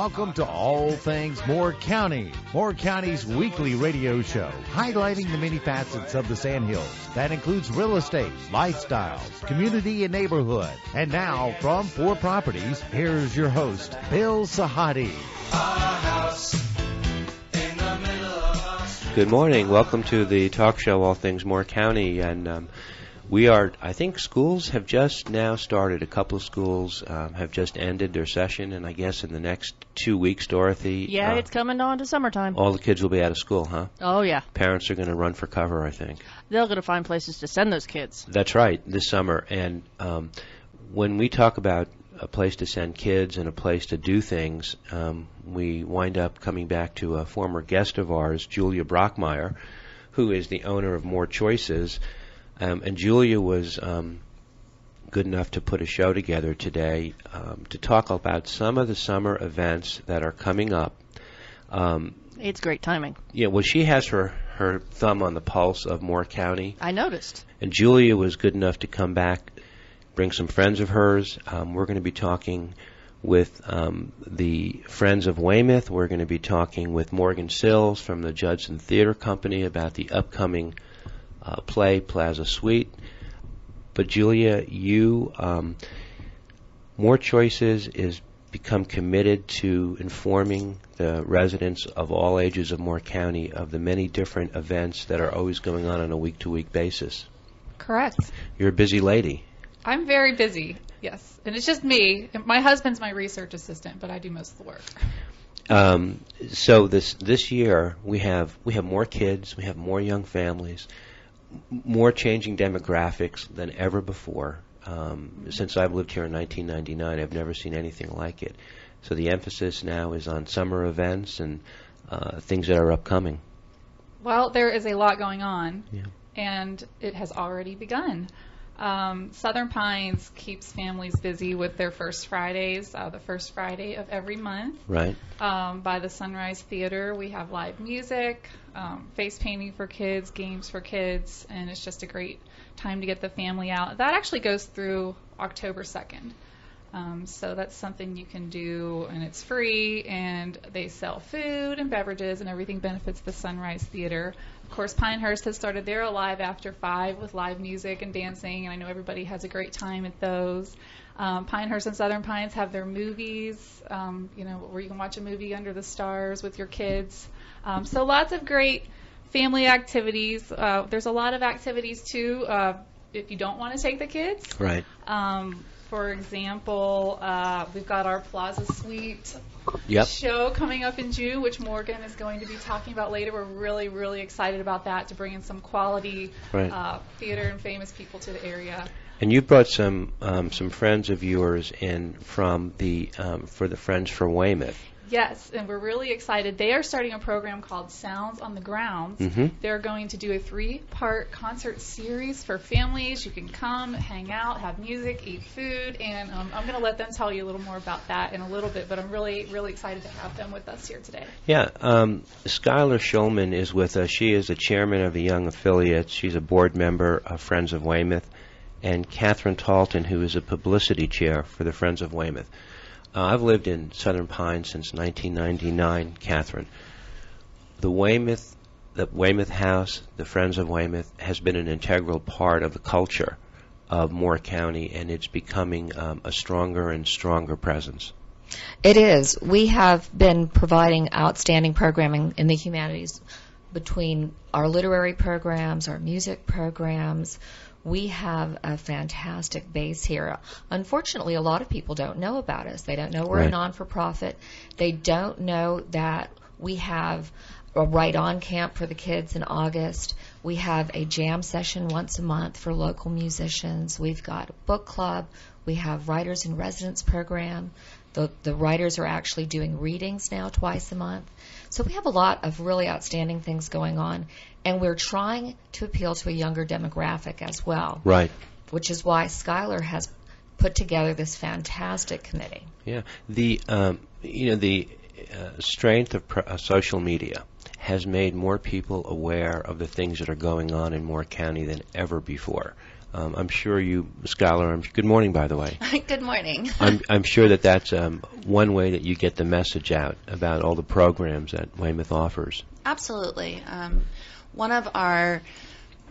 Welcome to All Things Moore County, Moore County's weekly radio show, highlighting the many facets of the Sandhills. That includes real estate, lifestyles, community, and neighborhood. And now, from 4 Properties, here's your host, Bill Sahadi. Good morning. Welcome to the talk show, All Things Moore County. And I think schools have just now started. A couple of schools have just ended their session, and I guess in the next 2 weeks, Dorothy. Yeah, it's coming on to summertime. All the kids will be out of school, huh? Oh, yeah. Parents are going to run for cover, I think. They're going to find places to send those kids. That's right, this summer. And when we talk about a place to send kids and a place to do things, we wind up coming back to a former guest of ours, Julia Brokmeyer, who is the owner of Moore Choices. And Julia was good enough to put a show together today to talk about some of the summer events that are coming up. It's great timing. Yeah, well, she has her thumb on the pulse of Moore County. I noticed. And Julia was good enough to come back, bring some friends of hers. We're going to be talking with the Friends of Weymouth. We're going to be talking with Morgan Sills from the Judson Theatre Company about the upcoming play Plaza Suite. But Julia, you Moore Choices is become committed to informing the residents of all ages of Moore County of the many different events that are always going on a week-to-week basis. Correct. You're a busy lady. I'm very busy, yes. And it's just me. My husband's my research assistant, but I do most of the work. So this year we have more kids, we have more young families, more changing demographics than ever before. Since I've lived here in 1999, I've never seen anything like it. So the emphasis now is on summer events and things that are upcoming. Well, there is a lot going on, yeah. And it has already begun. Southern Pines keeps families busy with their First Fridays, the first Friday of every month. Right. By the Sunrise Theater, we have live music, face painting for kids, games for kids, and it's just a great time to get the family out. That actually goes through October 2nd. So that's something you can do, and it's free, and they sell food and beverages, and everything benefits the Sunrise Theater. Of course, Pinehurst has started their Alive After 5 with live music and dancing, and I know everybody has a great time at those. Pinehurst and Southern Pines have their movies, where you can watch a movie under the stars with your kids. So lots of great family activities. There's a lot of activities, too, if you don't want to take the kids. Right. For example, we've got our Plaza Suite show coming up in June, which Morgan is going to be talking about later. We're really, really excited about that, to bring in some quality theater and famous people to the area. And you brought some friends of yours in from for the Friends for Weymouth. Yes, and we're really excited. They are starting a program called Sounds on the Grounds. Mm-hmm. They're going to do a 3-part concert series for families. You can come, hang out, have music, eat food, and I'm going to let them tell you a little more about that in a little bit, but I'm really, really excited to have them with us here today. Yeah, Skylar Shulman is with us. She is the chairman of the Young Affiliates. She's a board member of Friends of Weymouth, and Catherine Talton, who is a publicity chair for the Friends of Weymouth. I've lived in Southern Pines since 1999, Catherine. The Weymouth House, the Friends of Weymouth, has been an integral part of the culture of Moore County, and it's becoming a stronger and stronger presence. It is. We have been providing outstanding programming in the humanities between our literary programs, our music programs. We have a fantastic base here. Unfortunately, a lot of people don't know about us. They don't know we're a non-for-profit. They don't know that we have a Right On camp for the kids in August. We have a jam session once a month for local musicians. We've got a book club. We have Writers in Residence program. The writers are actually doing readings now twice a month. So we have a lot of really outstanding things going on, and we're trying to appeal to a younger demographic as well. Right. Which is why Skylar has put together this fantastic committee. Yeah. The strength of social media has made more people aware of the things that are going on in Moore County than ever before. I'm sure you, Scholar, good morning, by the way. Good morning. I'm sure that's one way that you get the message out about all the programs that Weymouth offers. Absolutely. One of our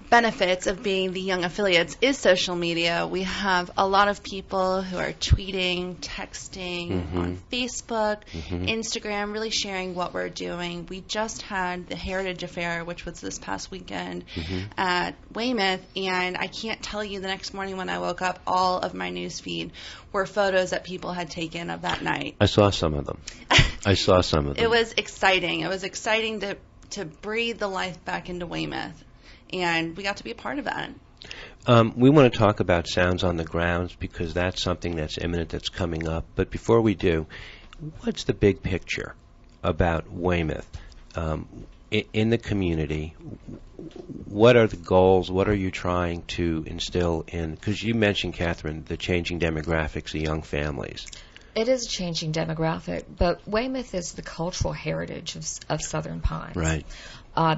benefits of being the young affiliates is social media. We have a lot of people who are tweeting, texting on Facebook, Instagram, really sharing what we're doing. We just had the Heritage Affair, which was this past weekend at Weymouth, and I can't tell you the next morning when I woke up, all of my news feed were photos that people had taken of that night. I saw some of them. It was exciting. It was exciting to breathe the life back into Weymouth. And we got to be a part of that. We want to talk about Sounds on the Grounds because that's something that's imminent, that's coming up. But before we do, what's the big picture about Weymouth in the community? What are the goals? What are you trying to instill in? Because you mentioned, Catherine, the changing demographics of young families. It is a changing demographic, but Weymouth is the cultural heritage of Southern Pines. Right.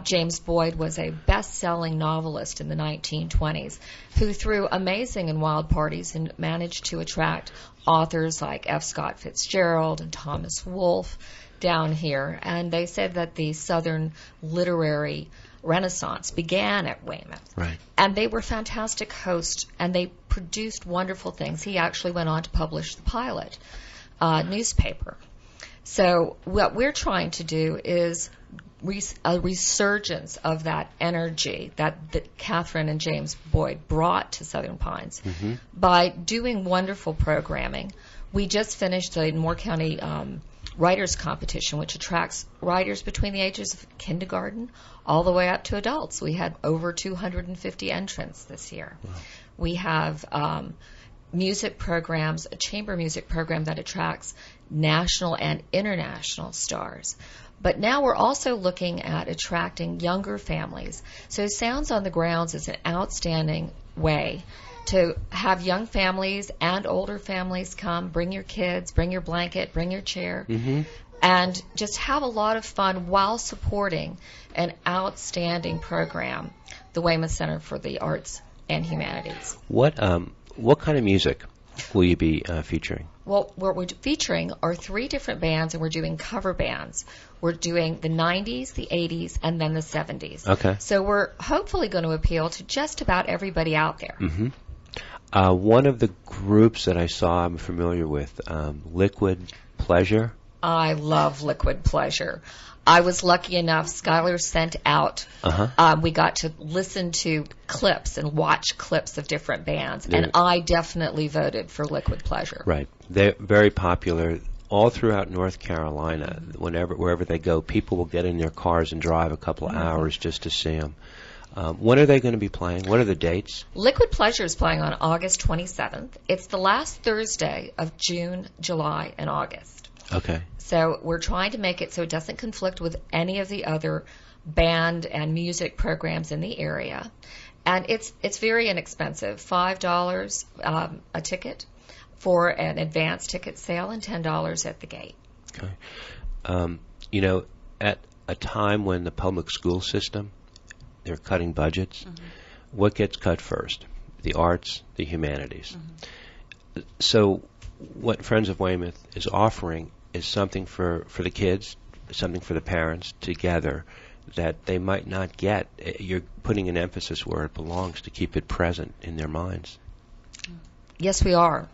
James Boyd was a best-selling novelist in the 1920s who threw amazing and wild parties and managed to attract authors like F. Scott Fitzgerald and Thomas Wolfe down here. And they said that the Southern literary Renaissance began at Weymouth. Right. And they were fantastic hosts, and they produced wonderful things. He actually went on to publish the Pilot newspaper. So what we're trying to do is a resurgence of that energy that Catherine and James Boyd brought to Southern Pines by doing wonderful programming. We just finished the Moore County Writers Competition, which attracts writers between the ages of kindergarten all the way up to adults. We had over 250 entrants this year. Wow. We have music programs, a chamber music program that attracts national and international stars. But now we're also looking at attracting younger families. So Sounds on the Grounds is an outstanding way to have young families and older families come. Bring your kids, bring your blanket, bring your chair, and just have a lot of fun while supporting an outstanding program, the Weymouth Center for the Arts and Humanities. What kind of music will you be featuring? Well, what we're featuring are 3 different bands, and we're doing cover bands. We're doing the 90s, the 80s, and then the 70s. Okay. So we're hopefully going to appeal to just about everybody out there. One of the groups that I saw I'm familiar with, Liquid Pleasure. I love Liquid Pleasure. I was lucky enough, Skylar sent out, we got to listen to clips and watch clips of different bands, and I definitely voted for Liquid Pleasure. Right. They're very popular all throughout North Carolina. Wherever they go, people will get in their cars and drive a couple of hours just to see them. When are they going to be playing? What are the dates? Liquid Pleasure is playing on August 27th. It's the last Thursday of June, July, and August. Okay. So we're trying to make it so it doesn't conflict with any of the other band and music programs in the area. And it's very inexpensive, $5 a ticket for an advance ticket sale and $10 at the gate. Okay. At a time when the public school system, they're cutting budgets, what gets cut first? The arts, the humanities. So what Friends of Weymouth is offering is something for the kids, something for the parents together that they might not get. You're putting an emphasis where it belongs to keep it present in their minds. Yes, we are.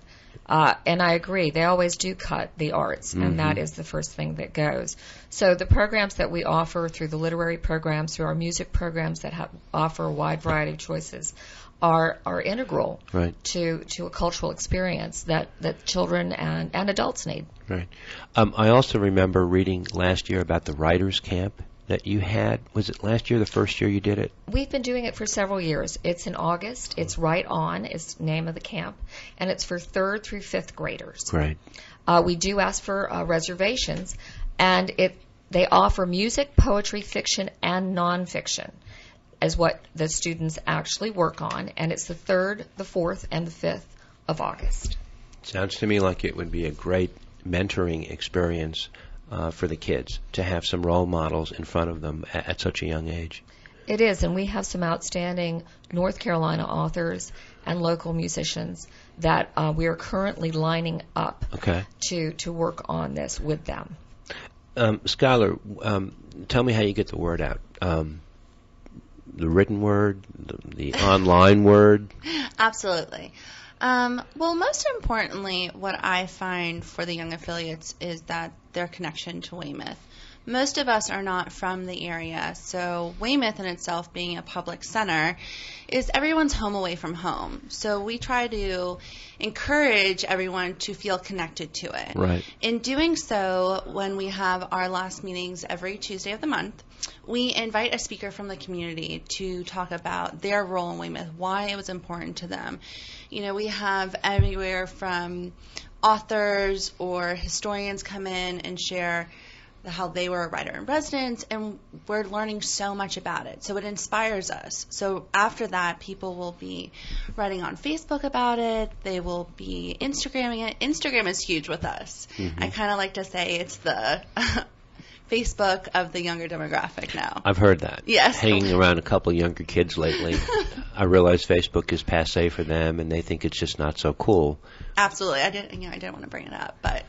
And I agree. They always do cut the arts, and that is the first thing that goes. So the programs that we offer through the literary programs, through our music programs that offer a wide variety of choices, are integral to a cultural experience that children and adults need. Right. I also remember reading last year about the writers' camp that you had. Was it last year, the first year you did it? We've been doing it for several years. It's in August. It's Right On is the name of the camp, and it's for 3rd through 5th graders. Great. We do ask for reservations, and they offer music, poetry, fiction, and nonfiction as what the students actually work on, and it's the 3rd, the 4th, and the 5th of August. Sounds to me like it would be a great mentoring experience for the kids to have some role models in front of them at such a young age. It is, and we have some outstanding North Carolina authors and local musicians that we are currently lining up to work on this with them. Skylar, tell me how you get the word out. The written word, the online word? Absolutely. Well, most importantly, what I find for the young affiliates is that their connection to Weymouth. Most of us are not from the area, so Weymouth in itself being a public center is everyone's home away from home. So we try to encourage everyone to feel connected to it. Right. In doing so, when we have our last meetings every Tuesday of the month, we invite a speaker from the community to talk about their role in Weymouth, why it was important to them. You know, we have everywhere from authors or historians come in and share how they were a writer in residence, and we're learning so much about it. So it inspires us. So after that, people will be writing on Facebook about it. They will be Instagramming it. Instagram is huge with us. Mm-hmm. I kind of like to say it's the Facebook of the younger demographic now. I've heard that. Yes. Hanging around a couple of younger kids lately, I realize Facebook is passé for them, and they think it's just not so cool. Absolutely. I didn't want to bring it up, but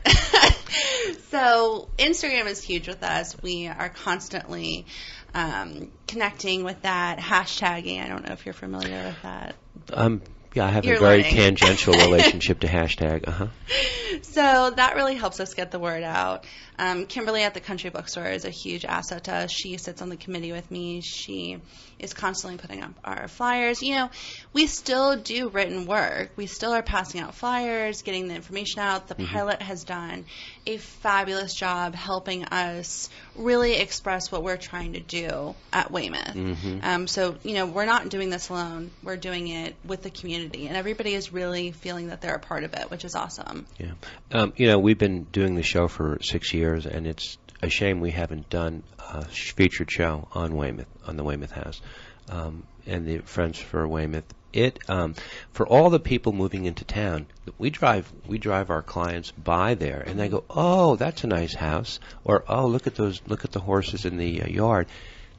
so Instagram is huge with us. We are constantly connecting with that, hashtagging. I don't know if you're familiar with that. Yeah, I have You're a very learning. tangential relationship to hashtag. So that really helps us get the word out. Kimberly at the Country Bookstore is a huge asset to us. She sits on the committee with me. She is constantly putting up our flyers. You know, we still do written work. We still are passing out flyers, getting the information out. The pilot has done a fabulous job helping us really express what we're trying to do at Weymouth. So, you know, we're not doing this alone. We're doing it with the community, and everybody is really feeling that they're a part of it, which is awesome. Yeah. You know, we've been doing the show for 6 years, and it's a shame we haven't done a featured show on Weymouth, on the Weymouth House, and the Friends for Weymouth. For all the people moving into town, we drive our clients by there, and they go, "Oh, that's a nice house," or "Oh, look at the horses in the yard."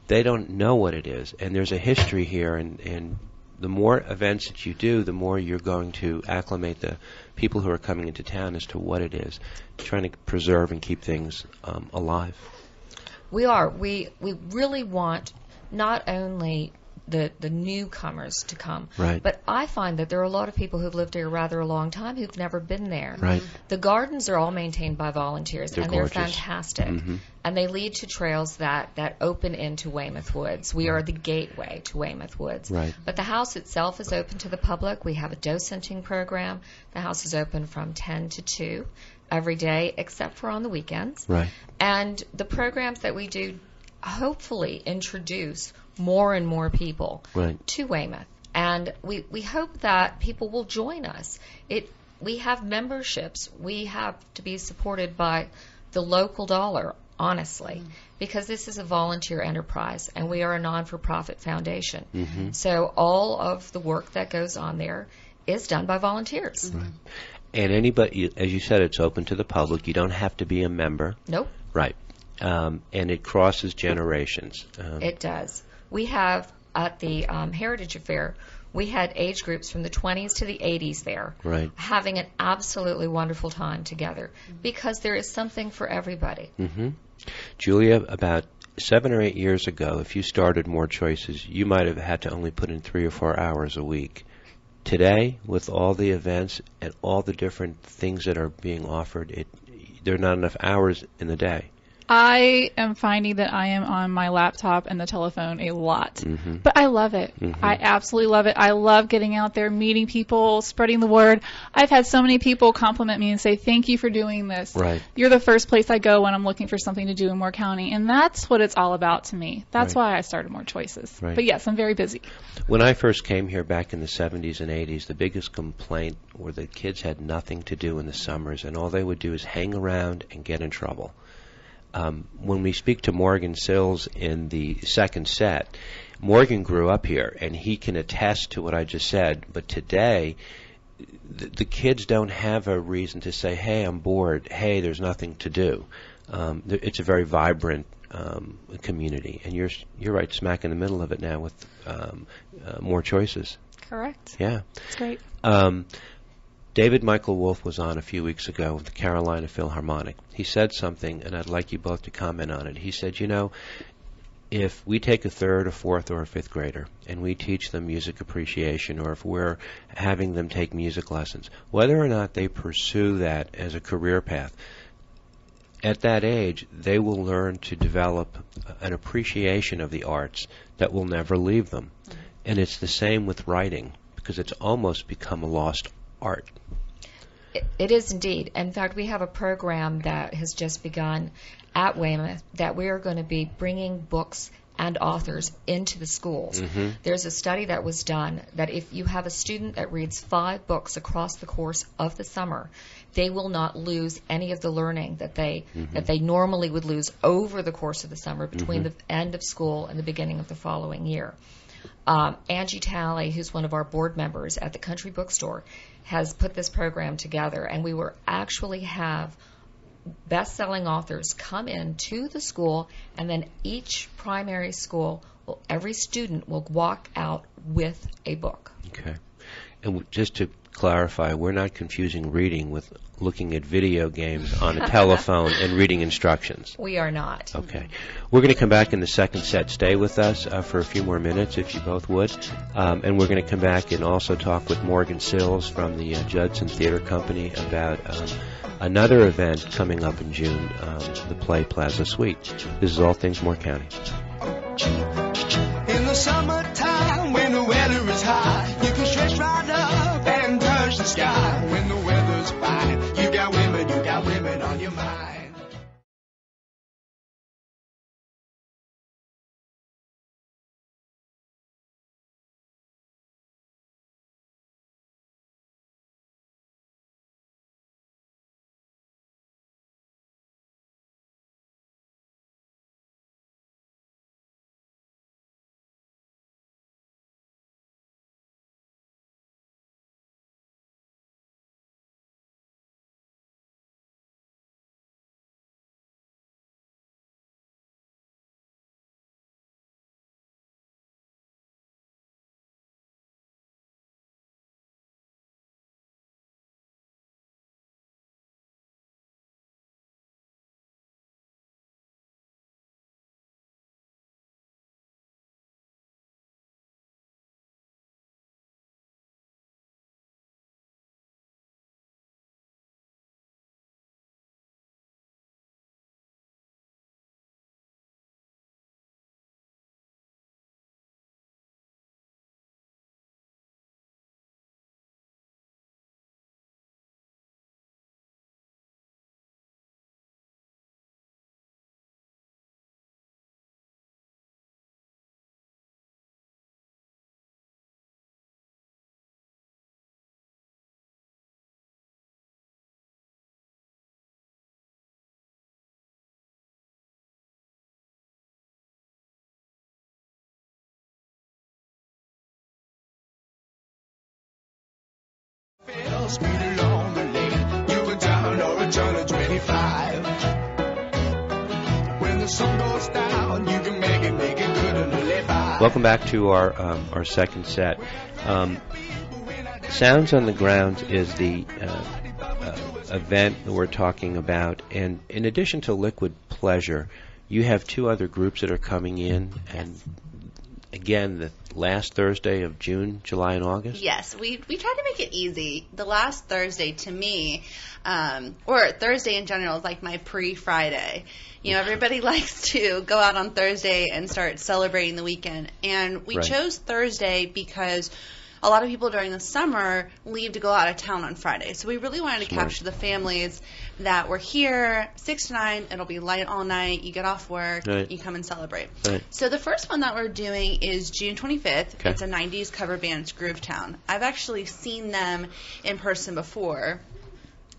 They don't know what it is, and there's a history here, and the more events that you do, the more you're going to acclimate the people who are coming into town as to what it is, trying to preserve and keep things alive. We are. We really want not only the newcomers to come, right, but I find that there are a lot of people who've lived here rather a long time who've never been there. Right. The gardens are all maintained by volunteers, they're and gorgeous. they're fantastic. And they lead to trails that open into Weymouth Woods. We are the gateway to Weymouth Woods. Right. But the house itself is open to the public. We have a docenting program. The house is open from 10 to 2 every day, except for on the weekends. Right. And the programs that we do hopefully introduce more and more people to Weymouth. And we hope that people will join us. We have memberships. We have to be supported by the local dollar, honestly, because this is a volunteer enterprise, and we are a non-for-profit foundation. So all of the work that goes on there is done by volunteers. Right. And anybody, as you said, it's open to the public. You don't have to be a member. Nope. Right. And it crosses generations. It does. We have, at the Heritage Affair, we had age groups from the 20s to the 80s there, having an absolutely wonderful time together, because there is something for everybody. Julia, about 7 or 8 years ago, if you started More Choices, you might have had to only put in 3 or 4 hours a week. Today, with all the events and all the different things that are being offered, there are not enough hours in the day. I am finding that I am on my laptop and the telephone a lot. But I love it. I absolutely love it. I love getting out there, meeting people, spreading the word. I've had so many people compliment me and say, "Thank you for doing this. Right. You're the first place I go when I'm looking for something to do in Moore County." And that's what it's all about to me. That's why I started More Choices. Right. But yes, I'm very busy. When I first came here back in the 70s and 80s, the biggest complaint were that kids had nothing to do in the summers, and all they would do is hang around and get in trouble. When we speak to Morgan Sills in the second set, Morgan grew up here, and he can attest to what I just said. But today, the kids don't have a reason to say, "Hey, I'm bored. Hey, there's nothing to do." It's a very vibrant community. And you're right smack in the middle of it now with More Choices. Correct. Yeah. It's great. David Michael Wolf was on a few weeks ago with the Carolina Philharmonic. He said something, and I'd like you both to comment on it. He said, if we take a third, a fourth, or a fifth grader and we teach them music appreciation, or if we're having them take music lessons, whether or not they pursue that as a career path, at that age, they will learn to develop an appreciation of the arts that will never leave them. And it's the same with writing, because it's almost become a lost art. It is indeed. In fact, we have a program that has just begun at Weymouth that we are going to be bringing books and authors into the schools. Mm-hmm. There's a study that was done that if you have a student that reads 5 books across the course of the summer, they will not lose any of the learning that they normally would lose over the course of the summer between the end of school and the beginning of the following year. Angie Talley, who's one of our board members at the Country Bookstore, has put this program together, and we will actually have best-selling authors come into the school, and then each primary school, every student will walk out with a book. Okay. And just to clarify, we're not confusing reading with looking at video games on a telephone and reading instructions. We are not. Okay. We're going to come back in the second set. Stay with us for a few more minutes, if you both would. And we're going to come back and also talk with Morgan Sills from the Judson Theatre Company about another event coming up in June, the play Plaza Suite. This is All Things Moore County. In the summertime, when the weather is hot, you can stretch right up and touch the sky. When the weather's fine, you got women on your mind. Speed along the lane, you go down or a turn of 25. When the sun goes down, you can make it good and live by. Welcome back to our second set. Sounds on the Grounds is the event that we're talking about, and in addition to Liquid Pleasure, you have 2 other groups that are coming in, and again, the last Thursday of June, July, and August? Yes, we tried to make it easy. The last Thursday to me, or Thursday in general, is like my pre-Friday. You know, everybody likes to go out on Thursday and start celebrating the weekend. And we chose Thursday because a lot of people during the summer leave to go out of town on Friday. So we really wanted to capture the families that were here 6 to 9. It'll be light all night. You get off work. You come and celebrate. So the first one that we're doing is June 25th. Okay. It's a 90s cover band, it's Groovetown. I've actually seen them in person before,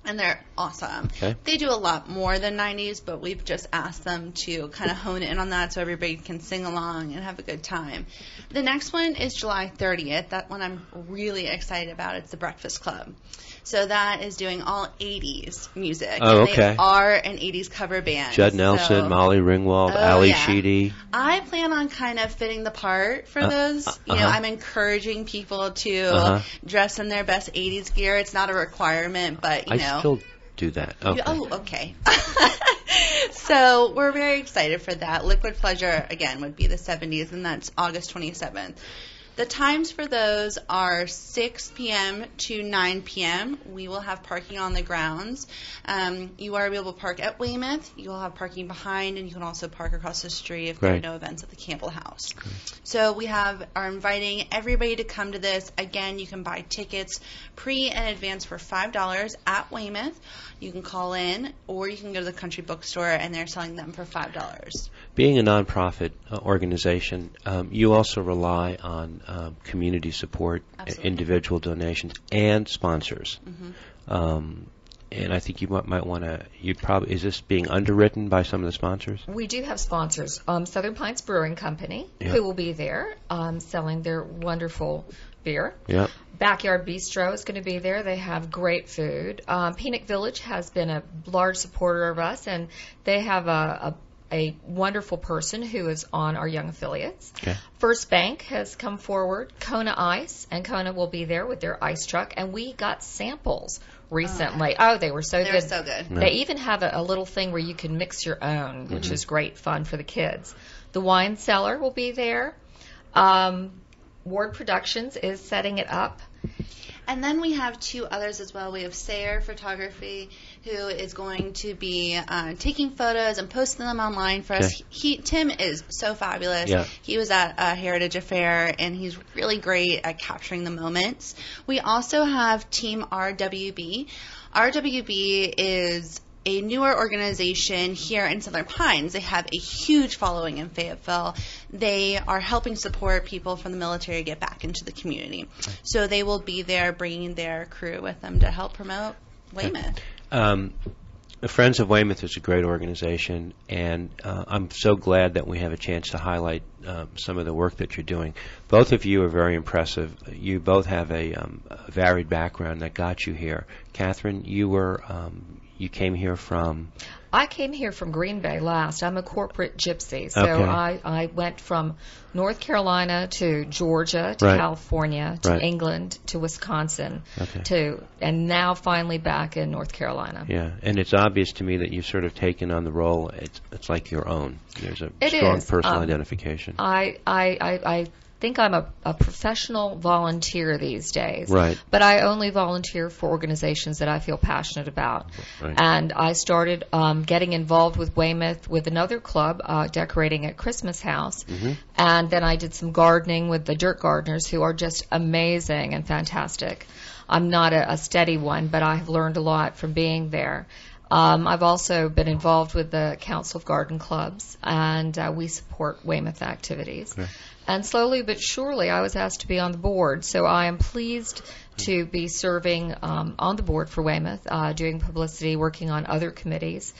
and they're awesome. Okay. They do a lot more than 90s, but we've just asked them to kind of hone in on that so everybody can sing along and have a good time. The next one is July 30th. That one I'm really excited about. It's the Breakfast Club. So that is doing all 80s music. Oh, and okay. They are an 80s cover band. Judd Nelson, Molly Ringwald, Ali Sheedy. I plan on kind of fitting the part for those. You know, I'm encouraging people to dress in their best 80s gear. It's not a requirement, but, you know. I still do that. Okay. Oh, okay. So we're very excited for that. Liquid Pleasure, again, would be the 70s, and that's August 27th. The times for those are 6 p.m. to 9 p.m. We will have parking on the grounds. You are able to park at Weymouth. You will have parking behind, and you can also park across the street if there are no events at the Campbell House. So we are inviting everybody to come to this. Again, you can buy tickets pre and advance for $5 at Weymouth. You can call in, or you can go to the country bookstore, and they're selling them for $5. Being a nonprofit organization, you also rely on community support, individual donations, and sponsors. And I think you might want to. Is this being underwritten by some of the sponsors? We do have sponsors. Southern Pines Brewing Company, who will be there selling their wonderful beer. Yep. Backyard Bistro is going to be there. They have great food. Peanut Village has been a large supporter of us, and they have a wonderful person who is on our young affiliates. Okay. First Bank has come forward. Kona Ice, and Kona will be there with their ice truck. And we got samples recently. Oh, they were so good. They were so good. They even have a little thing where you can mix your own, which is great fun for the kids. The Wine Cellar will be there. Ward Productions is setting it up. And then we have two others as well. We have Sayer Photography, who is going to be taking photos and posting them online for us. Tim is so fabulous. Yeah. He was at a Heritage Affair, and he's really great at capturing the moments. We also have Team RWB. RWB is a newer organization here in Southern Pines. They have a huge following in Fayetteville. They are helping support people from the military get back into the community. So they will be there bringing their crew with them to help promote Weymouth. The Friends of Weymouth is a great organization, and I'm so glad that we have a chance to highlight some of the work that you're doing. Both of you are very impressive. You both have a varied background that got you here. Catherine, you came here from? I came here from Green Bay last. I'm a corporate gypsy. So I went from North Carolina to Georgia to California to England to Wisconsin and now finally back in North Carolina. Yeah, and it's obvious to me that you've sort of taken on the role. It's like your own. There's a strong personal identification. I think I'm a professional volunteer these days. Right. But I only volunteer for organizations that I feel passionate about. Right. And I started getting involved with Weymouth with another club, decorating at Christmas House. And then I did some gardening with the Dirt Gardeners, who are just amazing and fantastic. I'm not a steady one, but I've learned a lot from being there. I've also been involved with the Council of Garden Clubs, and we support Weymouth activities. Okay. And slowly but surely, I was asked to be on the board. So I am pleased to be serving on the board for Weymouth, doing publicity, working on other committees.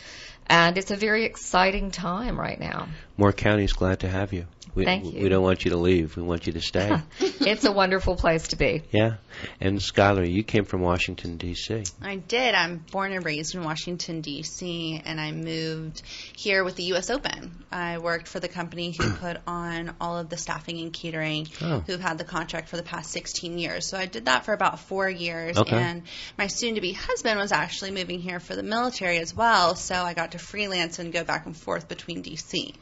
And it's a very exciting time right now. Moore County is glad to have you. Thank you. We don't want you to leave. We want you to stay. It's a wonderful place to be. Yeah. And Skylar, you came from Washington, D.C. I did. I'm born and raised in Washington, D.C., and I moved here with the U.S. Open. I worked for the company who put on all of the staffing and catering, who've had the contract for the past 16 years. So I did that for about 4 years, and my soon-to-be husband was actually moving here for the military as well, so I got to freelance and go back and forth between D.C.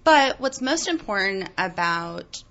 But what's most important about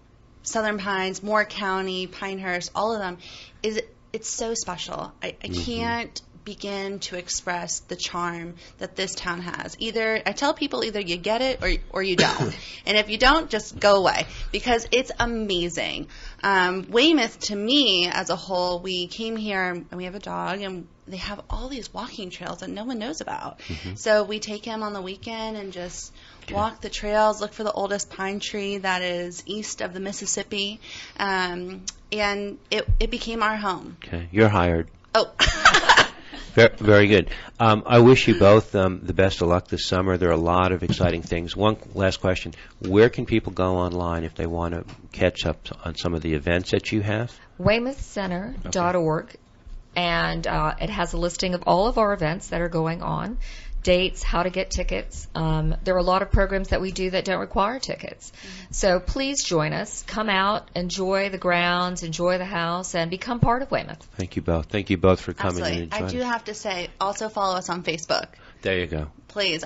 Southern Pines, Moore County, Pinehurst, all of them, is it's so special. I can't begin to express the charm that this town has. I tell people either you get it or you don't. And if you don't, just go away, because it's amazing. Weymouth, to me, as a whole, we came here and we have a dog, and they have all these walking trails that no one knows about. So we take him on the weekend and just walk the trails, look for the oldest pine tree that is east of the Mississippi, and it became our home. Okay, you're hired. Oh. Very good. I wish you both the best of luck this summer. There are a lot of exciting things. One last question. Where can people go online if they want to catch up on some of the events that you have? WeymouthCenter.org. and it has a listing of all of our events that are going on, dates, how to get tickets. There are a lot of programs that we do that don't require tickets. So please join us. Come out, enjoy the grounds, enjoy the house, and become part of Weymouth. Thank you both. Thank you both for coming Absolutely. in and joining. I do have to say, also follow us on Facebook. There you go. Please.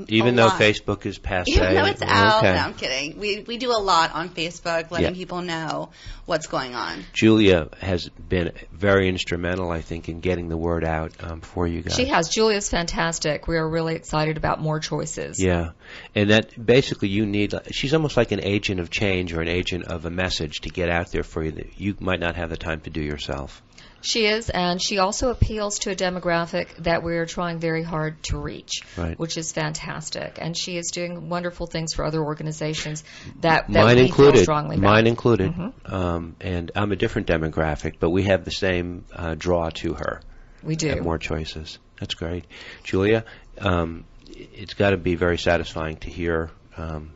Even though Facebook is passé. Even though it's out. Okay. No, I'm kidding. We do a lot on Facebook, letting people know what's going on. Julia has been very instrumental, I think, in getting the word out for you guys. She has. Julia's fantastic. We are really excited about More Choices. Yeah. And that basically you need, she's almost like an agent of change or an agent of a message to get out there for you that you might not have the time to do yourself. She is, and she also appeals to a demographic that we're trying very hard to reach, which is fantastic. And she is doing wonderful things for other organizations that we feel strongly about. Mine included. And I'm a different demographic, but we have the same draw to her. We do. Have More Choices. That's great. Julia, it's got to be very satisfying to hear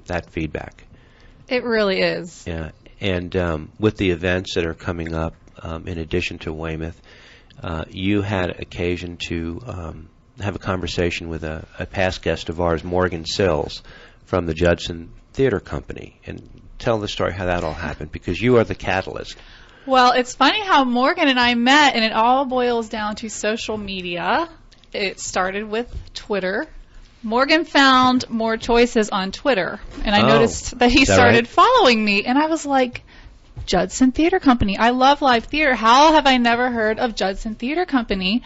that feedback. It really is. Yeah. And with the events that are coming up, in addition to Weymouth, you had occasion to have a conversation with a past guest of ours, Morgan Sills, from the Judson Theatre Company. And tell the story how that all happened, because you are the catalyst. Well, it's funny how Morgan and I met, and it all boils down to social media. It started with Twitter. Morgan found More Choices on Twitter, and I noticed that he started following me, and I was like, Judson Theatre Company. I love live theater. How have I never heard of Judson Theatre Company?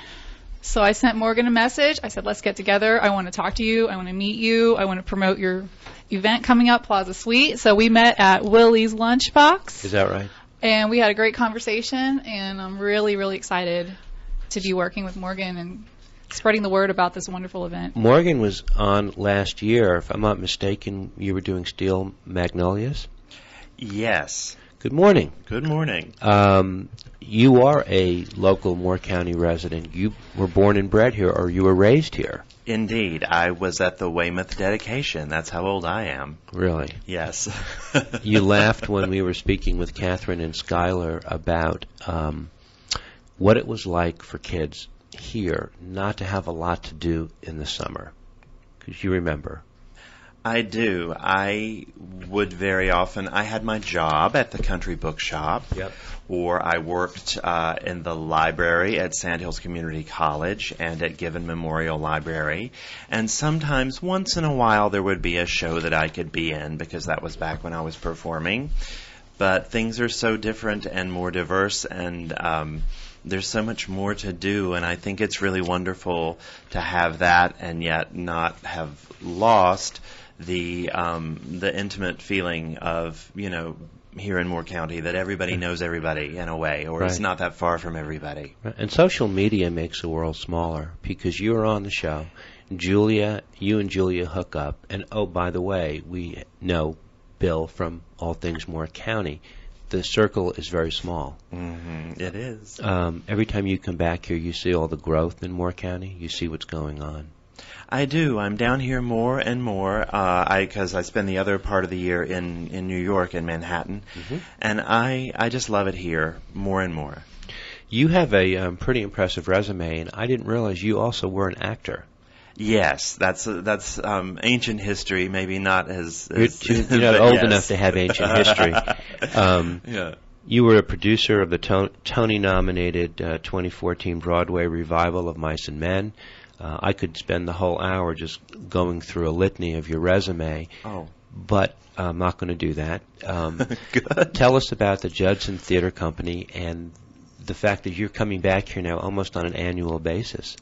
So I sent Morgan a message. I said, let's get together. I want to talk to you. I want to meet you. I want to promote your event coming up, Plaza Suite. So we met at Willie's Lunchbox. Is that right? And we had a great conversation, and I'm really, really excited to be working with Morgan and spreading the word about this wonderful event. Morgan was on last year. If I'm not mistaken, you were doing Steel Magnolias? Yes. Good morning. Good morning. You are a local Moore County resident. You were born and bred here, or you were raised here? Indeed. I was at the Weymouth dedication. That's how old I am. Really? Yes. You laughed when we were speaking with Catherine and Skylar about what it was like for kids here not to have a lot to do in the summer. Because you remember. I do. I would very often, I had my job at the country bookshop, or I worked in the library at Sandhills Community College and at Given Memorial Library, and sometimes, once in a while, there would be a show that I could be in, because that was back when I was performing. But things are so different and more diverse, and there's so much more to do, and I think it's really wonderful to have that and yet not have lost the intimate feeling of, here in Moore County, that everybody knows everybody in a way, or it's not that far from everybody. And social media makes the world smaller, because you're on the show. You and Julia hook up, and oh, by the way, we know Bill from All Things Moore County. The circle is very small. Mm-hmm. It is. Every time you come back here, you see all the growth in Moore County. You see what's going on. I do. I'm down here more and more because I spend the other part of the year in New York, in Manhattan, and I just love it here more and more. You have a pretty impressive resume, and I didn't realize you also were an actor. Yes, that's ancient history. Maybe not as you're not old enough to have ancient history. You were a producer of the Tony-nominated 2014 Broadway revival of Mice and Men. I could spend the whole hour just going through a litany of your resume, but I'm not going to do that. Good. Tell us about the Judson Theatre Company and the fact that you're coming back here now almost on an annual basis.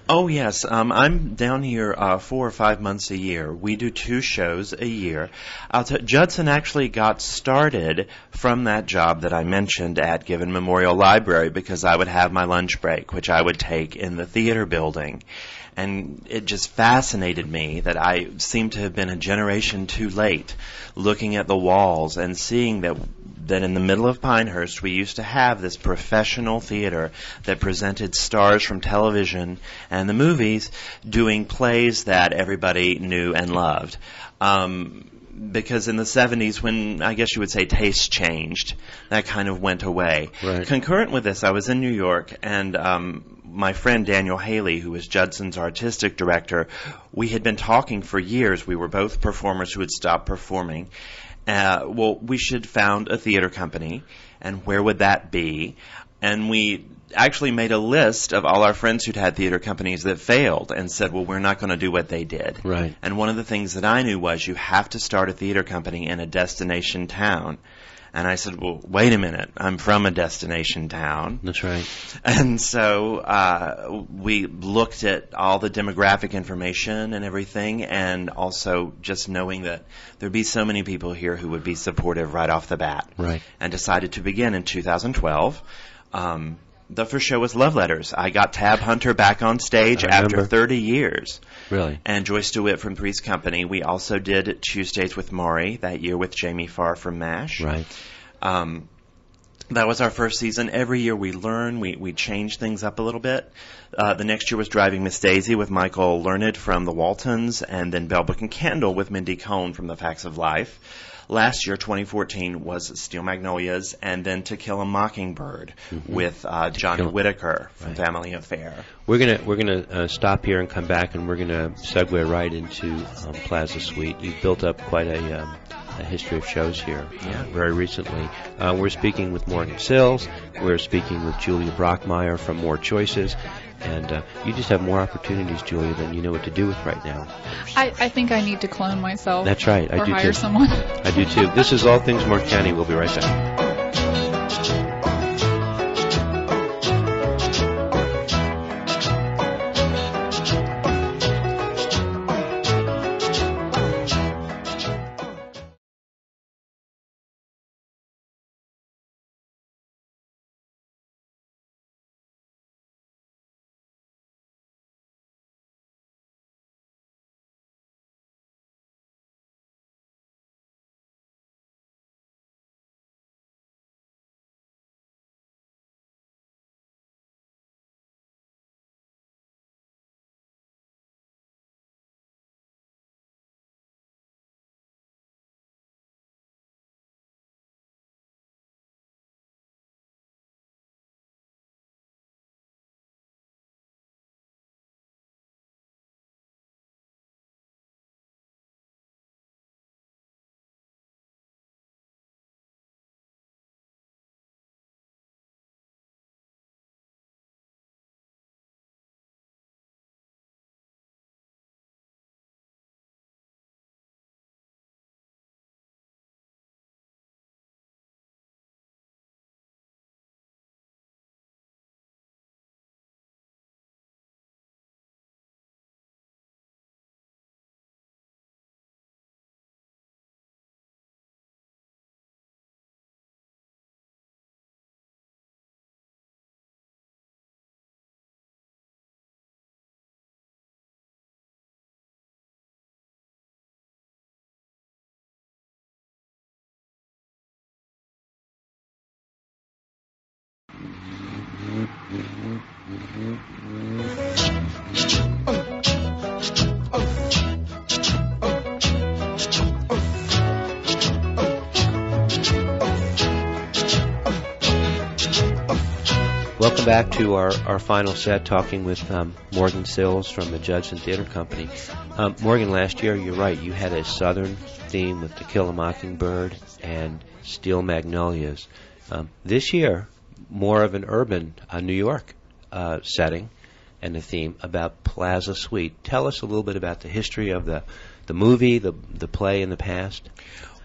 Oh, yes. I'm down here 4 or 5 months a year. We do 2 shows a year. Judson actually got started from that job that I mentioned at Given Memorial Library, because I would have my lunch break, which I would take in the theater building. And it just fascinated me that I seemed to have been a generation too late, looking at the walls and seeing that in the middle of Pinehurst we used to have this professional theater that presented stars from television and the movies doing plays that everybody knew and loved. because in the 70s, when I guess you would say tastes changed, that kind of went away. Right. Concurrent with this, I was in New York, and my friend Daniel Haley, who was Judson's artistic director, we had been talking for years. We were both performers who had stopped performing. Well, we should found a theater company, and where would that be? And we actually made a list of all our friends who'd had theater companies that failed and said, well, we're not going to do what they did. Right. And one of the things that I knew was you have to start a theater company in a destination town. And I said, well, wait a minute. I'm from a destination town. That's right. And so we looked at all the demographic information and everything, and also just knowing that there'd be so many people here who would be supportive right off the bat. Right. And decided to begin in 2012. The first show was Love Letters. I got Tab Hunter back on stage after 30 years. Really? And Joyce DeWitt from Three's Company. We also did Tuesdays with Maury that year with Jamie Farr from MASH. Right. That was our first season. Every year we learn, we change things up a little bit. The next year was Driving Miss Daisy with Michael Learned from the Waltons, and then Bell Book and Candle with Mindy Cohn from The Facts of Life. Last year, 2014, was Steel Magnolias, and then To Kill a Mockingbird with Johnny Whitaker from Family Affair. We're gonna stop here and come back, and we're gonna segue right into Plaza Suite. You've built up quite a history of shows here very recently. We're speaking with Morgan Sills. We're speaking with Julia Brokmeyer from Moore Choices. And you just have more opportunities, Julia, than you know what to do with right now. I think I need to clone myself. That's right. I or do hire too. someone. I do too. This is All Things Moore County. We'll be right back. Welcome back to our final set, talking with Morgan Sills from the Judson Theatre Company. Morgan, last year, you're right, you had a southern theme with To Kill a Mockingbird and Steel Magnolias. This year, more of an urban New York setting and a theme about Plaza Suite. Tell us a little bit about the history of the movie, the play in the past.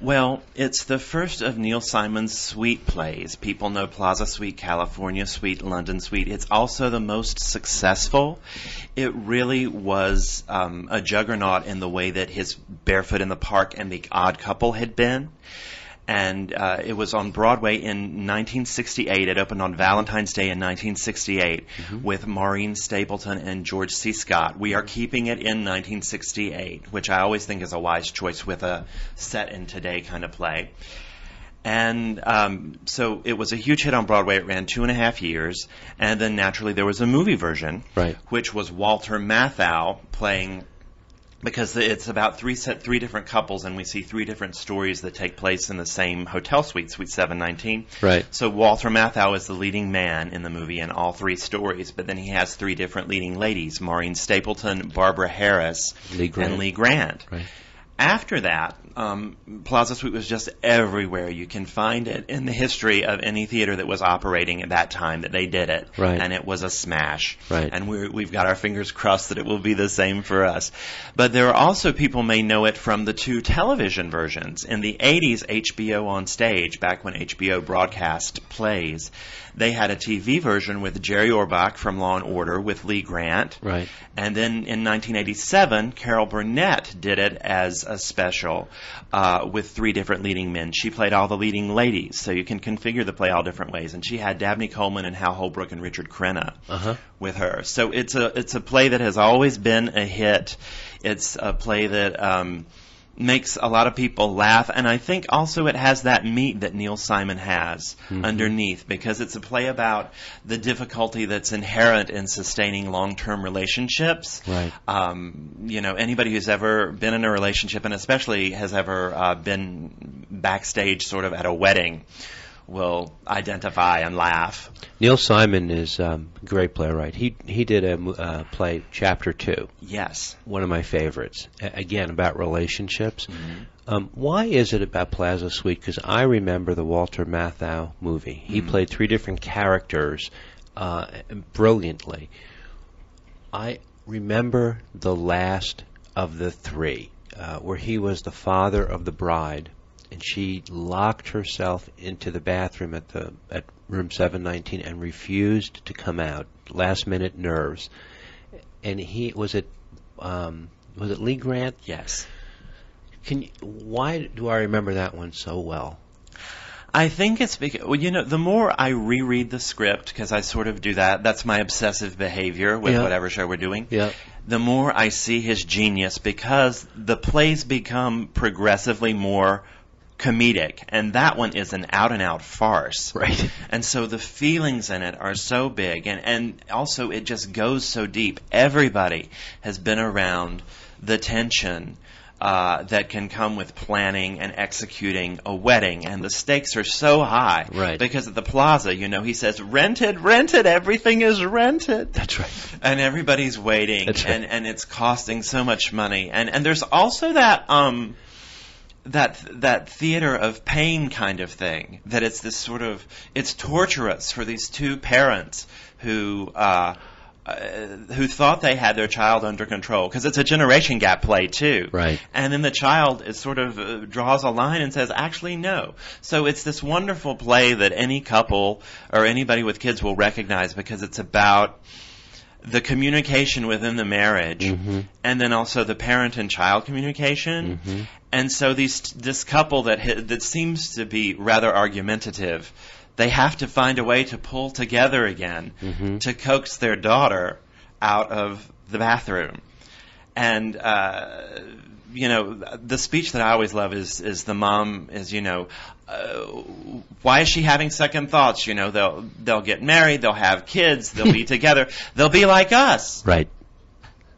Well, it's the first of Neil Simon's Suite plays. People know Plaza Suite, California Suite, London Suite. It's also the most successful. It really was a juggernaut in the way that his Barefoot in the Park and The Odd Couple had been. And it was on Broadway in 1968. It opened on Valentine's Day in 1968 with Maureen Stapleton and George C. Scott. We are keeping it in 1968, which I always think is a wise choice with a set in today kind of play. And so it was a huge hit on Broadway. It ran 2.5 years. And then naturally there was a movie version, right, which was Walter Matthau playing because it's about three different couples, and we see three different stories that take place in the same hotel suite, Suite 719. Right. So Walter Matthau is the leading man in the movie in all three stories, but then he has three different leading ladies, Maureen Stapleton, Barbara Harris, and Lee Grant. Right. After that, Plaza Suite was just everywhere. You can find it in the history of any theater that was operating at that time that they did it. Right. And it was a smash. Right. And we've got our fingers crossed that it will be the same for us. But there are also, people may know it from the two television versions. In the 80s, HBO On Stage, back when HBO broadcast plays, they had a TV version with Jerry Orbach from Law and Order with Lee Grant. Right. And then in 1987, Carol Burnett did it as a special with three different leading men. She played all the leading ladies, so you can configure the play all different ways. And she had Dabney Coleman and Hal Holbrook and Richard Crenna with her. So it's a play that has always been a hit. It's a play that makes a lot of people laugh, and I think also it has that meat that Neil Simon has underneath, because it's a play about the difficulty that's inherent in sustaining long-term relationships. Right. Anybody who's ever been in a relationship, and especially has ever been backstage sort of at a wedding, will identify and laugh. Neil Simon is a great playwright. He did a play, Chapter 2. Yes. One of my favorites. Again, about relationships. Mm-hmm. Why is it about Plaza Suite? Because I remember the Walter Matthau movie. He played three different characters brilliantly. I remember the last of the three, where he was the father of the bride, and she locked herself into the bathroom at room 719 and refused to come out. Last minute nerves. And was it Lee Grant? Yes. Why do I remember that one so well? I think it's because, the more I reread the script, because I sort of do that, that's my obsessive behavior with whatever show we're doing, the more I see his genius, because the plays become progressively more comedic, and that one is an out-and-out farce. Right. And so the feelings in it are so big, and also it just goes so deep. Everybody has been around the tension that can come with planning and executing a wedding, and the stakes are so high. Right. Because at the Plaza, he says, rented, everything is rented. That's right. And everybody's waiting, That's right. and it's costing so much money. And there's also that theater of pain kind of thing, that it's this sort of, it's torturous for these two parents who thought they had their child under control, because it's a generation gap play too. Right. And then the child is sort of draws a line and says, actually no. So it's this wonderful play that any couple or anybody with kids will recognize, because it's about the communication within the marriage, and then also the parent and child communication. And so this couple that seems to be rather argumentative, they have to find a way to pull together again to coax their daughter out of the bathroom. And the speech that I always love is the mom is, why is she having second thoughts? They'll get married, they'll have kids, they'll be together, they'll be like us. Right.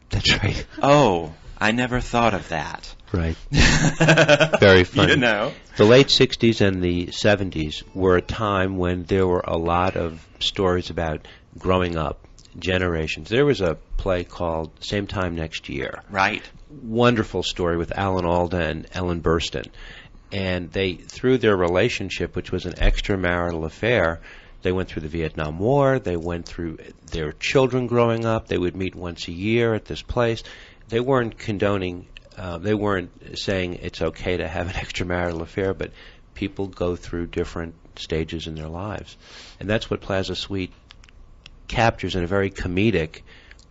That's right. Oh, I never thought of that. Right. Very funny. The late 60s and the 70s were a time when there were a lot of stories about growing up, generations. There was a play called Same Time Next Year. Right. Wonderful story with Alan Alda and Ellen Burstyn. And they, through their relationship, which was an extramarital affair, they went through the Vietnam War, they went through their children growing up, they would meet once a year at this place. They weren't condoning, they weren't saying it's okay to have an extramarital affair, but people go through different stages in their lives. And that's what Plaza Suite captures in a very comedic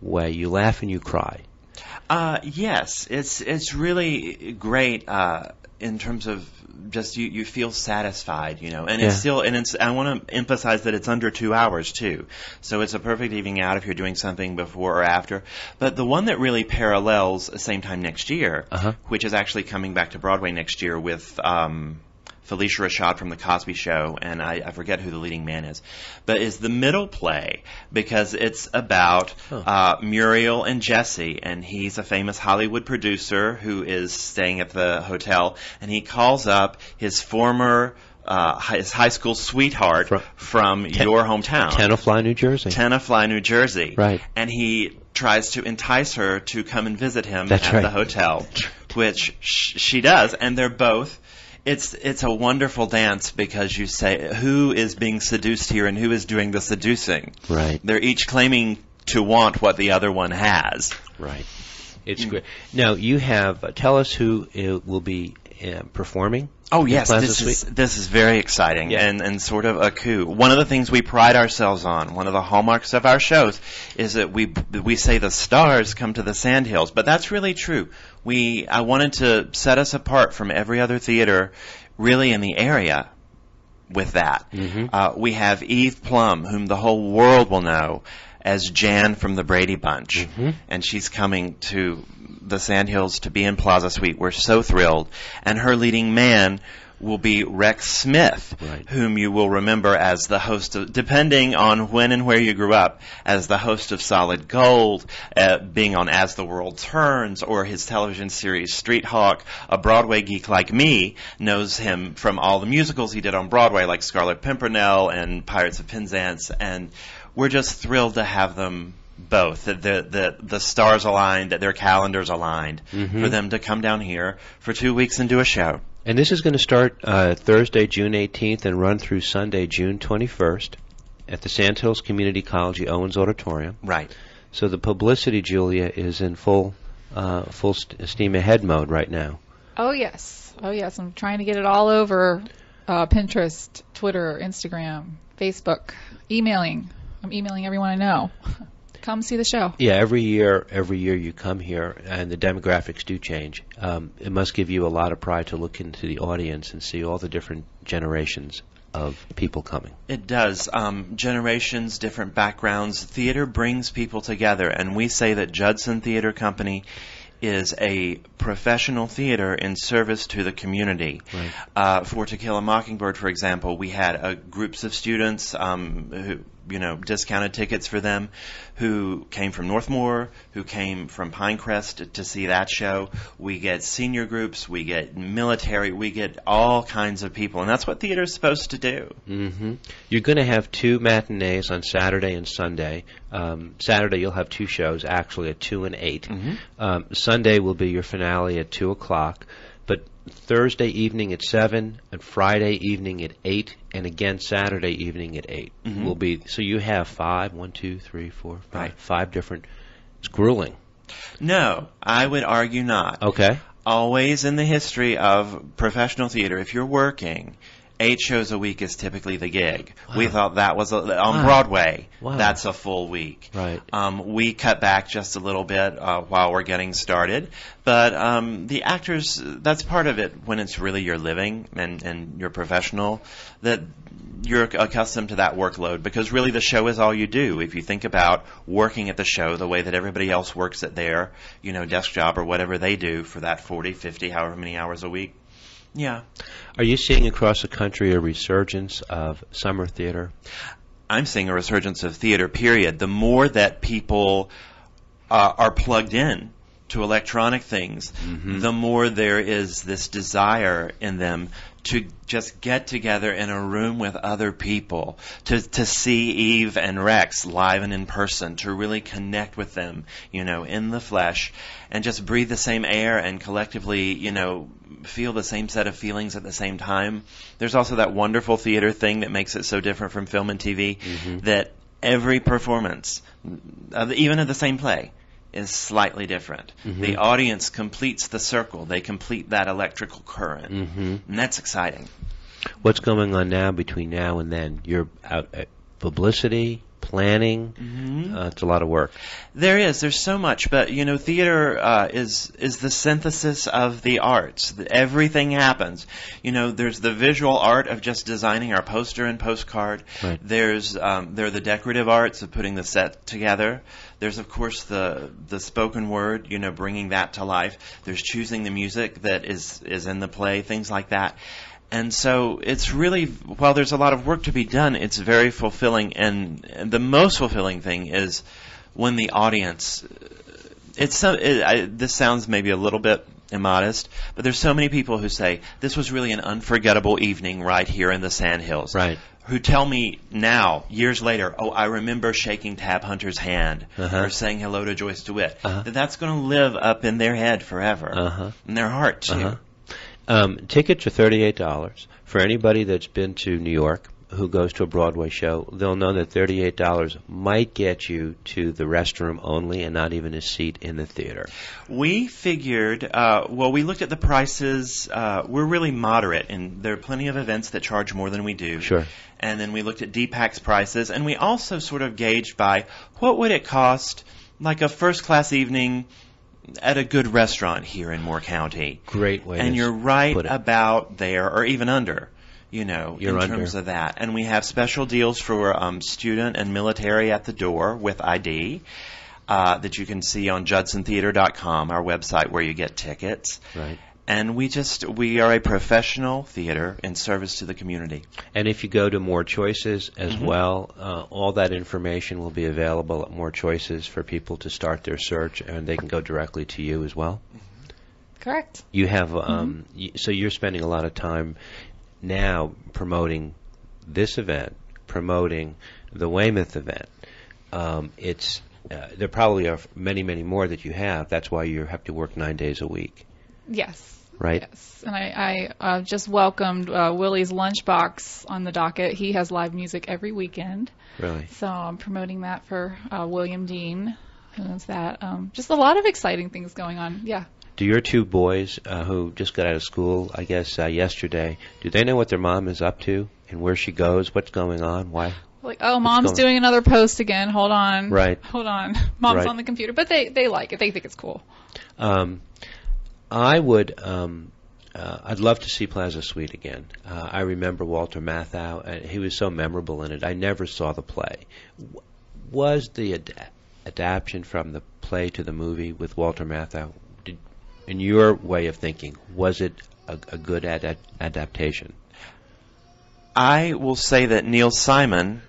way. You laugh and you cry. Yes, it's really great in terms of just you feel satisfied, and it's still, and it's, I want to emphasize that it's under 2 hours too, so it's a perfect evening out if you're doing something before or after. But the one that really parallels Same Time Next Year, which is actually coming back to Broadway next year with Felicia Rashad from The Cosby Show, and I forget who the leading man is, but is the middle play because it's about Muriel and Jesse, and he's a famous Hollywood producer who is staying at the hotel, and he calls up his former his high school sweetheart from your hometown. Tenafly, New Jersey. Tenafly, New Jersey. Right. And he tries to entice her to come and visit him That's at right. the hotel, which she does, and they're both. It's a wonderful dance because you say, who is being seduced here and who is doing the seducing? Right. They're each claiming to want what the other one has. Right. It's great. Now, you have, tell us who will be performing. Oh, yes, Plaza this is very exciting and sort of a coup. One of the things we pride ourselves on, one of the hallmarks of our shows, is that we say the stars come to the Sandhills, but that's really true. I wanted to set us apart from every other theater really in the area with that. Mm-hmm. We have Eve Plumb, whom the whole world will know as Jan from the Brady Bunch, mm-hmm. and she's coming to the Sandhills to be in Plaza Suite. We're so thrilled. And her leading man will be Rex Smith, right. whom you will remember as the host of, depending on when and where you grew up, as the host of Solid Gold, being on As the World Turns, or his television series Street Hawk. A Broadway geek like me knows him from all the musicals he did on Broadway, like Scarlet Pimpernel and Pirates of Penzance, and we're just thrilled to have them both, that the stars aligned, that their calendars aligned, mm-hmm. for them to come down here for 2 weeks and do a show. And this is going to start Thursday, June 18th, and run through Sunday, June 21st, at the Sandhills Community College, Owens Auditorium. Right. So the publicity, Julia, is in full steam ahead mode right now. Oh, yes. I'm trying to get it all over Pinterest, Twitter, Instagram, Facebook, emailing. I'm emailing everyone I know. Come see the show. Yeah, every year you come here, and the demographics do change. It must give you a lot of pride to look into the audience and see all the different generations of people coming. It does. Generations, different backgrounds. Theater brings people together, and we say that Judson Theatre Company is a professional theater in service to the community. Right. For To Kill a Mockingbird, for example, we had groups of students who, discounted tickets for them, who came from Northmore, who came from Pinecrest to see that show. We get senior groups, we get military, we get all kinds of people, and that's what theater is supposed to do. Mm-hmm. You're going to have 2 matinees on Saturday and Sunday. Saturday you'll have 2 shows, actually, at 2 and 8. Mm-hmm. Sunday will be your finale at 2 o'clock, but Thursday evening at 7, and Friday evening at 8, and again Saturday evening at 8 mm-hmm. will be. So you have 5 Right. 5 different. It's grueling. No, I would argue not. Okay. Always in the history of professional theater, if you're working, 8 shows a week is typically the gig. Wow. We thought that was on Wow. Broadway. Wow. That's a full week. Right. We cut back just a little bit while we're getting started, but the actors, that's part of it when it's really your living and you're professional, that you're accustomed to that workload, because really the show is all you do. If you think about working at the show the way that everybody else works at their desk job or whatever they do for that 40, 50, however many hours a week. Yeah. Are you seeing across the country a resurgence of summer theater? I'm seeing a resurgence of theater, period. The more that people are plugged in to electronic things, mm-hmm. the more there is this desire in them to just get together in a room with other people, to see Eve and Rex live and in person, to really connect with them, in the flesh, and just breathe the same air and collectively, feel the same set of feelings at the same time. There's also that wonderful theater thing that makes it so different from film and TV, mm-hmm. that every performance, even of the same play, is slightly different. Mm-hmm. The audience completes the circle. They complete that electrical current. Mm-hmm. And that's exciting. What's going on now between now and then? You're out at publicity, planning. Mm-hmm. It's a lot of work. There's so much, but theater is the synthesis of the arts. Everything happens. There's the visual art of just designing our poster and postcard. Right. There are the decorative arts of putting the set together. There's of course the spoken word, bringing that to life. There's choosing the music that is in the play, things like that. And so it's really, while there's a lot of work to be done, it's very fulfilling. And the most fulfilling thing is when the audience, this sounds maybe a little bit immodest, but there's so many people who say, this was really an unforgettable evening right here in the Sandhills. Right. Who tell me now, years later, oh, I remember shaking Tab Hunter's hand or saying hello to Joyce DeWitt. That's going to live up in their head forever, in their heart, too. Tickets are $38. For anybody that's been to New York who goes to a Broadway show, they'll know that $38 might get you to the restroom only and not even a seat in the theater. We figured, we looked at the prices. We're really moderate, and there are plenty of events that charge more than we do. Sure. And then we looked at DPAC's prices, and we also sort of gauged by what would it cost, like a first-class evening at a good restaurant here in Moore County. Great way. And you're right about there, or even under. In terms of that. And we have special deals for student and military at the door with ID that you can see on judsontheatre.com, our website where you get tickets. Right. And we are a professional theater in service to the community. And if you go to More Choices as well, all that information will be available at More Choices for people to start their search, and they can go directly to you as well. Correct. You have, so you're spending a lot of time now promoting this event, promoting the Weymouth event. There probably are many, many more that you have. That's why you have to work 9 days a week. Yes. Right? Yes. And I just welcomed Willie's Lunchbox on the docket. He has live music every weekend. Really? So I'm promoting that for William Dean, who owns that. Just a lot of exciting things going on. Yeah. Do your two boys who just got out of school, I guess, yesterday, do they know what their mom is up to and where she goes, what's going on, why? Like, oh, Mom's doing another post again. Hold on. Right. Hold on. Mom's on the computer. But they like it. They think it's cool. I'd love to see Plaza Suite again. I remember Walter Matthau. He was so memorable in it. I never saw the play. Was the adaptation from the play to the movie with Walter Matthau, in your way of thinking, was it a good adaptation? I will say that Neil Simon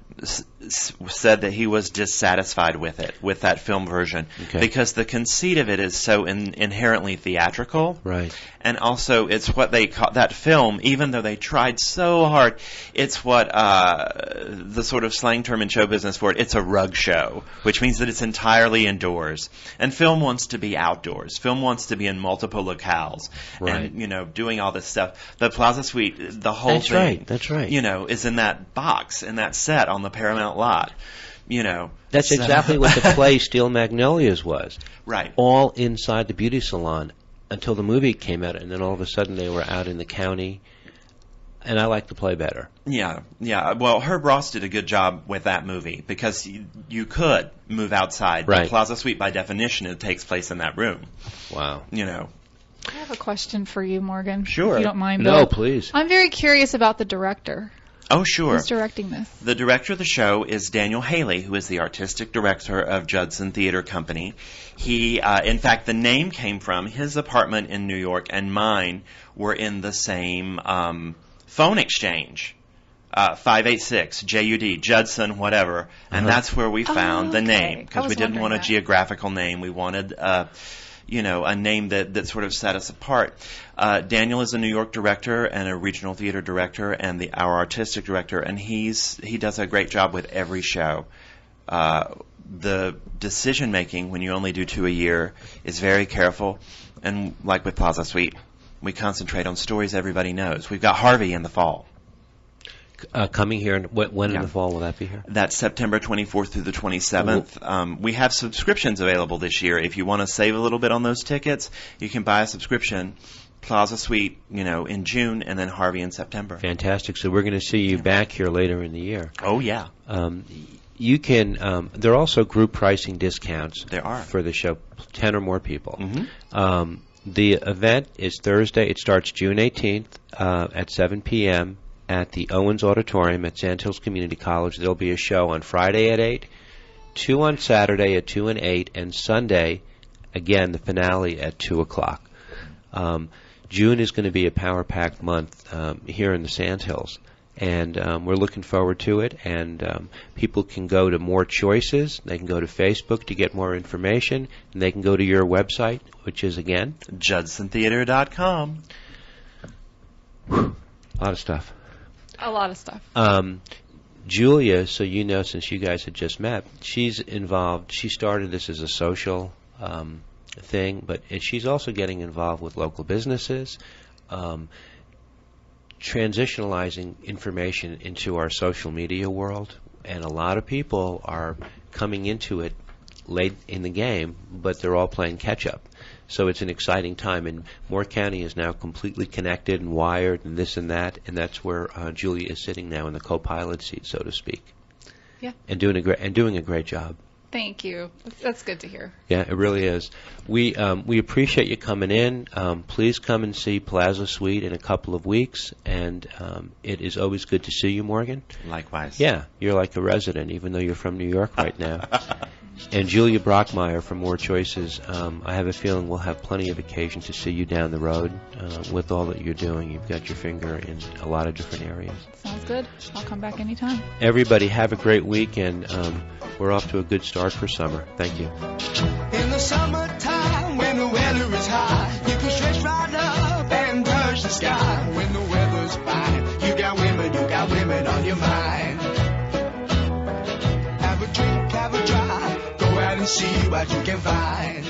said that he was dissatisfied with it, with that film version, because the conceit of it is so inherently theatrical. Right. And also, it's what they call that film, even though they tried so hard, it's what the sort of slang term in show business for it, it's a rug show, which means that it's entirely indoors. And film wants to be outdoors. Film wants to be in multiple locales. Right. And, doing all this stuff. The Plaza Suite, the whole thing, That's right. Is in that box, in that set on the Paramount lot. That's exactly what the play Steel Magnolias was. Right. All inside the beauty salon until the movie came out, and then all of a sudden they were out in the county. And I like the play better. Yeah. Well, Herb Ross did a good job with that movie because you could move outside. Right. The Plaza Suite, by definition, it takes place in that room. Wow. I have a question for you, Morgan. Sure. If you don't mind, No, Bill. please. I'm very curious about the director. Oh, sure. Who's directing this? The director of the show is Daniel Haley, who is the artistic director of Judson Theatre Company. He, in fact, the name came from his apartment in New York and mine were in the same phone exchange. 586 JUD, Judson, whatever. And that's where we found the name, because we didn't want a geographical name. We wanted a name that sort of set us apart. Daniel is a New York director and a regional theater director and our artistic director, and he does a great job with every show. The decision making when you only do 2 a year is very careful, and like with Plaza Suite, we concentrate on stories everybody knows. We've got Harvey in the fall. Coming here, when in the fall will that be here? That's September 24th through the 27th. We have subscriptions available this year. If you want to save a little bit on those tickets, you can buy a subscription. Plaza Suite, in June, and then Harvey in September. Fantastic. So we're going to see you back here later in the year. Oh, yeah. You can. There are also group pricing discounts. There are. For the show, 10 or more people. Mm-hmm. The event is Thursday. It starts June 18th at 7 p.m. at the Owens Auditorium at Sandhills Community College. There'll be a show on Friday at 8, 2 on Saturday at 2 and 8, and Sunday, again, the finale at 2 o'clock. June is going to be a power-packed month here in the Sandhills. And we're looking forward to it. And people can go to More Choices. They can go to Facebook to get more information. And they can go to your website, which is, again? JudsonTheatre.com. A lot of stuff. A lot of stuff. Julia, so you know, since you guys had just met, she's involved. She started this as a social thing, but she's also getting involved with local businesses, transitionalizing information into our social media world, and a lot of people are coming into it late in the game, but they're all playing catch-up. So it's an exciting time, and Moore County is now completely connected and wired and this and that, and that's where Julia is sitting now in the co-pilot seat, so to speak. Yeah. And doing a great job. Thank you. That's good to hear. Yeah, it really is. We appreciate you coming in. Please come and see Plaza Suite in a couple of weeks, and it is always good to see you, Morgan. Likewise. Yeah, you're like a resident, even though you're from New York right now. And Julia Brokmeyer from More Choices, I have a feeling we'll have plenty of occasion to see you down the road with all that you're doing. You've got your finger in a lot of different areas. Sounds good. I'll come back anytime. Everybody, have a great week, and we're off to a good start for summer. Thank you. In the summertime, when the weather is high, you can stretch right up and touch the sky. When the weather's fine, you got women on your mind. Have a drink, have a drive, go out and see what you can find.